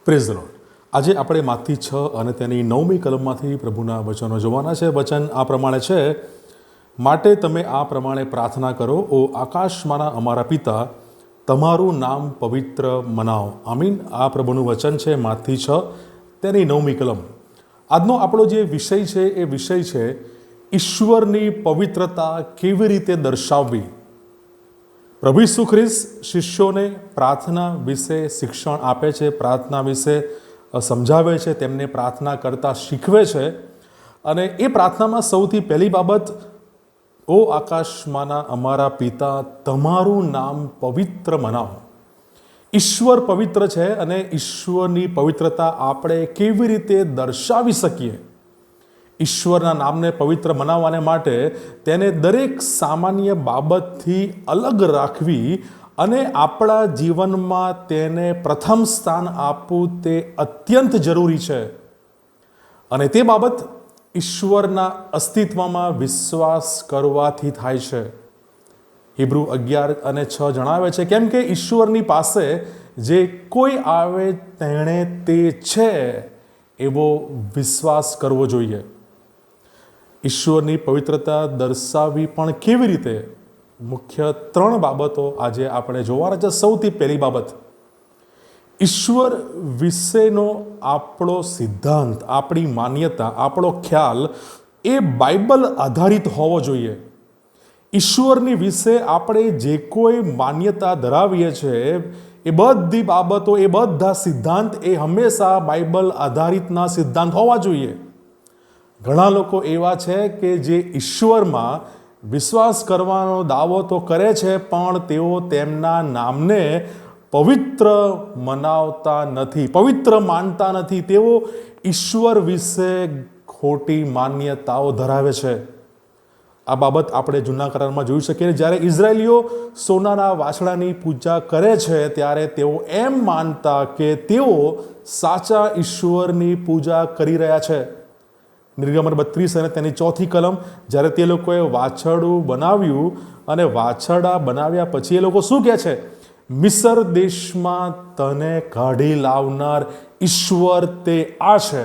Praise the lord. આજે આપણે માથી 6 અને તેની 9મી કલમમાંથી પ્રભુના વચનો જોવાના છે. વચન આ પ્રમાણે છે, માટે તમે આ પ્રમાણે પ્રાર્થના કરો, ઓ આકાશમાંના અમારા પિતા, તમારું નામ પવિત્ર મનાવો. આમીન. આ પ્રભુનું વચન છે, માથી 6 તેની 9મી કલમ. આજનો આપણો જે વિષય છે એ વિષય છે ઈશ્વરની પવિત્રતા કેવી રીતે દર્શાવવી. પ્રભુ ઈસુ ખ્રિસ્ત શિષ્યોને પ્રાર્થના વિશે શિક્ષણ આપે છે, પ્રાર્થના વિશે સમજાવે છે, તેમને પ્રાર્થના કરતા શીખવે છે. અને એ પ્રાર્થનામાં સૌથી પહેલી બાબત, ઓ આકાશમાંના અમારા પિતા, તમારું નામ પવિત્ર મનાવો. ઈશ્વર પવિત્ર છે અને ઈશ્વરની પવિત્રતા આપણે કેવી રીતે દર્શાવી શકીએ. ઈશ્વરના નામને પવિત્ર મનાવવાને માટે તેને દરેક સામાન્ય બાબતથી અલગ રાખવી અને આપણા જીવનમાં તેને પ્રથમ સ્થાન આપવું તે અત્યંત જરૂરી છે. અને તે બાબત ઈશ્વરના અસ્તિત્વમાં વિશ્વાસ કરવાથી થાય છે. હિબ્રુ 11 અને 6 જણાવે છે, કેમ કે ઈશ્વરની પાસે જે કોઈ આવે તેણે તે છે એવો વિશ્વાસ કરવો જોઈએ. ઈશ્વરની પવિત્રતા દર્શાવવી પણ કેવી રીતે? મુખ્ય 3 બાબતો આજે આપણે જોવાના છે. સૌથી પહેલી બાબત, ઈશ્વર વિશેનો આપણો સિદ્ધાંત, આપણી માન્યતા, આપણો ખ્યાલ એ બાઇબલ આધારિત હોવો જોઈએ. ઈશ્વરની વિશે આપણે જે કોઈ માન્યતા ધરાવીએ છીએ એ બધી બાબતો, એ બધા સિદ્ધાંત એ હંમેશા બાઇબલ આધારિતના સિદ્ધાંત હોવા જોઈએ. ઘણા લોકો એવા છે કે જે ઈશ્વરમાં વિશ્વાસ કરવાનો દાવો તો કરે છે, પણ તેઓ તેમના નામને પવિત્ર મનાવતા નથી, પવિત્ર માનતા નથી. તેઓ ઈશ્વર વિશે ખોટી માન્યતાઓ ધરાવે છે. આ બાબત આપણે જૂના કરારમાં જોઈ શકીએ. જ્યારે ઇઝરાયેલીઓ સોનાના વાછડાની પૂજા કરે છે ત્યારે તેઓ એમ માનતા કે તેઓ સાચા ઈશ્વરની પૂજા કરી રહ્યા છે. નિર્ગમન 32 અને તેની 4થી કલમ, જ્યારે તે લોકોએ વાછરડું બનાવ્યું અને વાછરડા બનાવ્યા પછી એ લોકો શું કહે છે? મિસર દેશમાં તને કાઢી લાવનાર ઈશ્વર તે આ છે.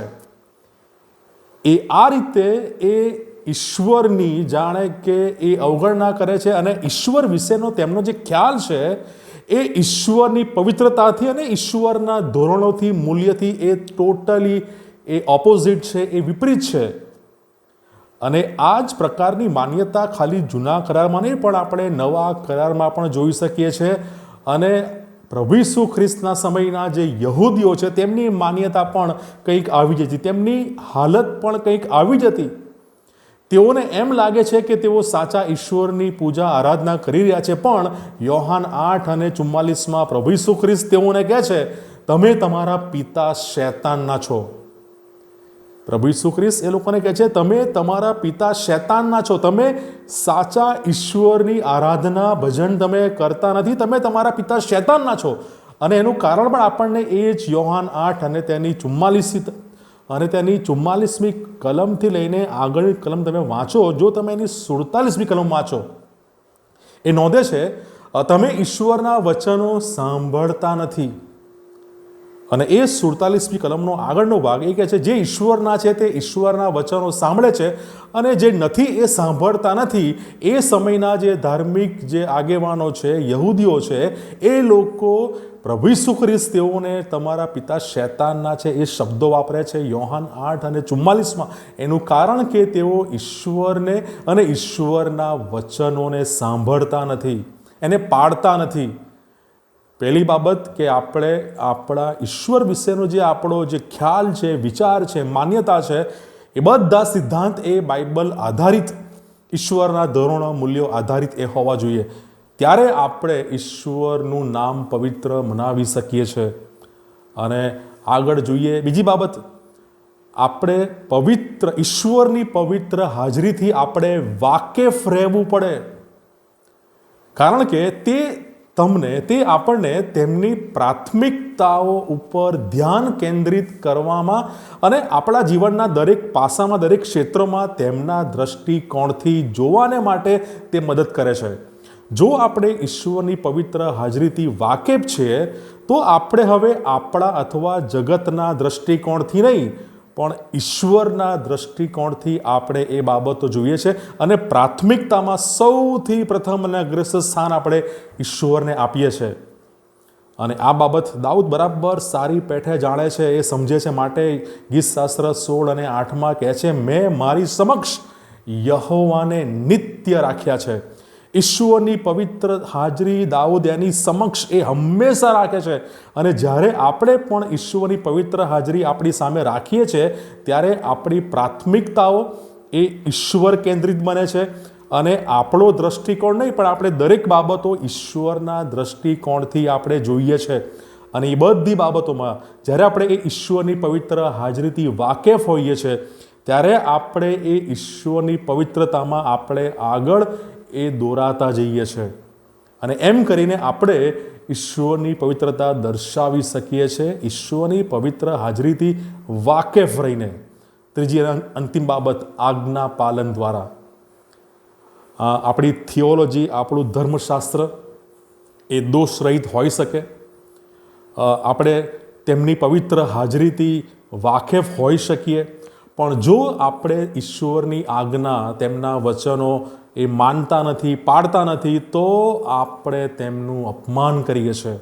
એ આ રીતે એ ઈશ્વરની જાણે કે એ અવગણના કરે છે અને ઈશ્વર વિશેનો તેમનો જે ખ્યાલ છે એ ઈશ્વરની પવિત્રતાથી અને ઈશ્વરના ધોરણોથી, મૂલ્યથી એ ટોટલી એ ઓપોઝિટ છે, એ વિપરીત છે. અને આ જ પ્રકારની માન્યતા ખાલી જૂના કરારમાં નહીં પણ આપણે નવા કરારમાં પણ જોઈ શકીએ છીએ. અને પ્રભુ ઈસુ ખ્રિસ્તના સમયના જે યહૂદીઓ છે તેમની માન્યતા પણ કંઈક આવી જ હતી, તેમની હાલત પણ કંઈક આવી જ હતી. તેઓને એમ લાગે છે કે તેઓ સાચા ઈશ્વરની પૂજા આરાધના કરી રહ્યા છે, પણ યોહાન 8 અને 44માં પ્રભુ ઈસુ ખ્રિસ્ત તેઓને કહે છે, તમે તમારા પિતા શૈતાનના છો. પ્રભુ ઈસુ ખ્રિસ્ત એ લોકોને કહે છે, તમે તમારા પિતા શૈતાનના છો, તમે સાચા ઈશ્વરની આરાધના, ભજન તમે કરતા નથી, તમે તમારા પિતા શૈતાનના છો. અને એનું કારણ પણ આપણને એ જ યોહાન 8 અને તેની 44 અને તેની 44મી કલમથી લઈને આગળની કલમ તમે વાંચો, જો તમે એની 47મી કલમ વાંચો, એ નોંધે છે, તમે ઈશ્વરના વચનો સાંભળતા નથી. અને એ 47મી કલમનો આગળનો ભાગ એ કહે છે, જે ઈશ્વરના છે તે ઈશ્વરના વચનો સાંભળે છે અને જે નથી એ સાંભળતા નથી. એ સમયના જે ધાર્મિક જે આગેવાનો છે, યહૂદીઓ છે, એ લોકો પ્રભુ ઈસુ ખ્રિસ્ત તેઓને તમારા પિતા શૈતાનના છે એ શબ્દો વાપરે છે યોહાન 8 અને 44માં. એનું કારણ કે તેઓ ઈશ્વરને અને ઈશ્વરના વચનોને સાંભળતા નથી, એને પાળતા નથી. પહેલી બાબત કે આપણે આપણા ઈશ્વર વિશેનો જે આપણો જે ખ્યાલ છે, વિચાર છે, માન્યતા છે, એ બધા સિદ્ધાંત એ બાઇબલ આધારિત, ઈશ્વરના ધોરણો, મૂલ્યો આધારિત એ હોવા જોઈએ. ત્યારે આપણે ઈશ્વરનું નામ પવિત્ર મનાવી શકીએ છીએ. અને આગળ જોઈએ બીજી બાબત, આપણે પવિત્ર ઈશ્વરની પવિત્ર હાજરીથી આપણે વાકેફ રહેવું પડે. કારણ કે તે આપણને તેમની પ્રાથમિકતાઓ ઉપર ધ્યાન કેન્દ્રિત કરવામાં અને આપણા જીવનના દરેક પાસામાં, દરેક ક્ષેત્રોમાં તેમના દ્રષ્ટિકોણથી જોવાને માટે તે મદદ કરે છે. જો આપણે ઈશ્વરની પવિત્ર હાજરીથી વાકેફ છીએ તો આપણે હવે આપણા અથવા જગતના દૃષ્ટિકોણથી નહીં પણ ઈશ્વરના દૃષ્ટિકોણથી આપણે એ બાબતો જોઈએ છે અને પ્રાથમિકતામાં સૌથી પ્રથમ અને અગ્રેસર સ્થાન આપણે ઈશ્વરને આપીએ છીએ. અને આ બાબત દાઉદ બરાબર સારી પેઠે જાણે છે, એ સમજે છે. માટે ગીતશાસ્ત્ર 16 અને 8 કહે છે, મેં મારી સમક્ષ યહોવાને નિત્ય રાખ્યા છે. ઈશ્વરની પવિત્ર હાજરી દાઉદ એની સમક્ષ એ હંમેશા રાખે છે. અને જ્યારે આપણે પણ ઈશ્વરની પવિત્ર હાજરી આપણી સામે રાખીએ છીએ ત્યારે આપણી પ્રાથમિકતાઓ એ ઈશ્વર કેન્દ્રિત બને છે અને આપણો દૃષ્ટિકોણ નહીં પણ આપણે દરેક બાબતો ઈશ્વરના દૃષ્ટિકોણથી આપણે જોઈએ છે. અને એ બધી બાબતોમાં જ્યારે આપણે એ ઈશ્વરની પવિત્ર હાજરીથી વાકેફ હોઈએ છીએ ત્યારે આપણે એ ઈશ્વરની પવિત્રતામાં આપણે આગળ એ દોરાતા જઈએ છીએ. અને એમ કરીને આપણે ઈશ્વરની પવિત્રતા દર્શાવી શકીએ છીએ ઈશ્વરની પવિત્ર હાજરીથી વાકેફ રહીને. ત્રીજી અને અંતિમ બાબત, આજ્ઞા પાલન દ્વારા. આપણી થિયોલોજી, આપણું ધર્મશાસ્ત્ર એ દોષ રહિત હોઈ શકે. આપણે તેમની પવિત્ર હાજરીથી વાકેફ હોઈ શકીએ, પણ જો આપણે ઈશ્વરની આજ્ઞા, તેમના વચનો એ માનતા નથી, પાળતા નથી, તો આપણે તેમનું અપમાન કરીએ છીએ.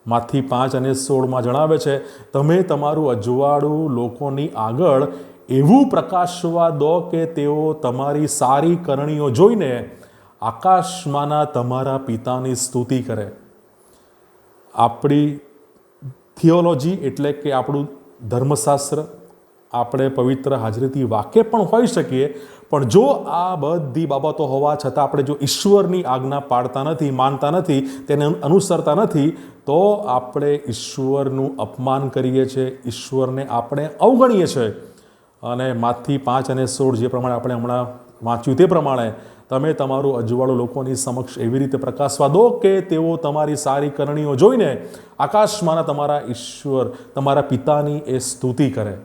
માથી 5 અને 16 જણાવે છે, તમે તમારું અજવાળું લોકોની આગળ એવું પ્રકાશવા દો કે તેઓ તમારી સારી કરણીઓ જોઈને આકાશમાંના તમારા પિતાની સ્તુતિ કરે. આપણી થિયોલોજી એટલે કે આપણું ધર્મશાસ્ત્ર, આપણે પવિત્ર હાજરીથી વાકેફ પણ હોઈ શકીએ, પણ જો આ બધી બાબતો હોવા છતાં આપણે જો ઈશ્વરની આજ્ઞા પાળતા નથી, માનતા નથી, તેને અનુસરતા નથી, તો આપણે ઈશ્વરનું અપમાન કરીએ છીએ, ઈશ્વરને આપણે અવગણીએ છીએ. અને માથી 5 અને 16 જે પ્રમાણે આપણે હમણાં વાંચ્યું તે પ્રમાણે, તમે તમારું અજવાળું લોકોની સમક્ષ એવી રીતે પ્રકાશવા દો કે તેઓ તમારી સારી કરણીઓ જોઈને આકાશમાંના તમારા ઈશ્વર, તમારા પિતાની એ સ્તુતિ કરે.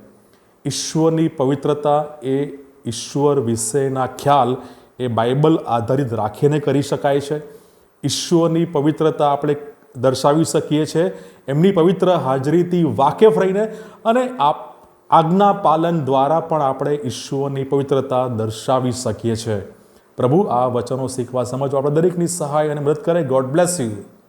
ઈશ્વરની પવિત્રતા એ ઈશ્વર વિશેના ખ્યાલ એ બાઇબલ આધારિત રાખીને કરી શકાય છે. ઈશ્વરની પવિત્રતા આપણે દર્શાવી શકીએ છીએ એમની પવિત્ર હાજરીથી વાકેફ રહીને, અને આજ્ઞા પાલન દ્વારા પણ આપણે ઈશ્વરની પવિત્રતા દર્શાવી શકીએ છીએ. પ્રભુ આ વચનો શીખવા સમજવા આપણે દરેકની સહાય અને મદદ કરે. God bless you.